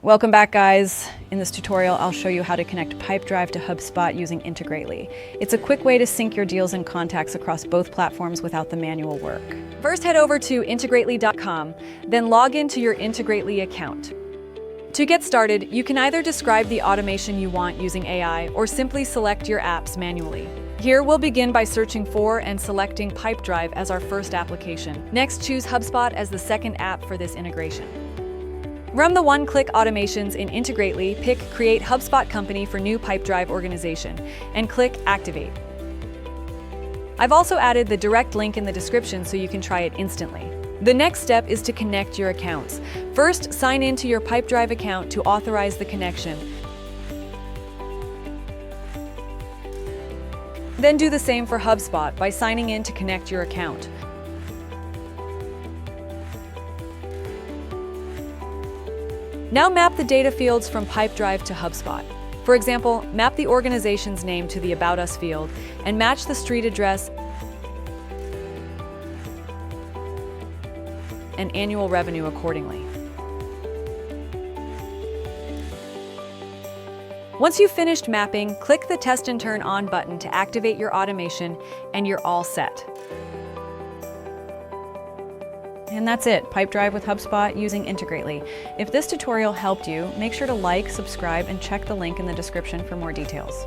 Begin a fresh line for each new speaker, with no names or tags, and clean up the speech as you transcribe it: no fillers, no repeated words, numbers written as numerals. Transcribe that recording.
Welcome back, guys. In this tutorial, I'll show you how to connect Pipedrive to HubSpot using Integrately. It's a quick way to sync your deals and contacts across both platforms without the manual work. First, head over to integrately.com, then log into your Integrately account. To get started, you can either describe the automation you want using AI or simply select your apps manually. Here, we'll begin by searching for and selecting Pipedrive as our first application. Next, choose HubSpot as the second app for this integration. Run the one-click automations in Integrately, pick Create HubSpot Company for new Pipedrive organization, and click Activate. I've also added the direct link in the description so you can try it instantly. The next step is to connect your accounts. First, sign in to your Pipedrive account to authorize the connection. Then do the same for HubSpot by signing in to connect your account. Now map the data fields from Pipedrive to HubSpot. For example, map the organization's name to the About Us field and match the street address and annual revenue accordingly. Once you've finished mapping, click the Test and Turn On button to activate your automation, and you're all set. And that's it, Pipedrive with HubSpot using Integrately. If this tutorial helped you, make sure to like, subscribe, and check the link in the description for more details.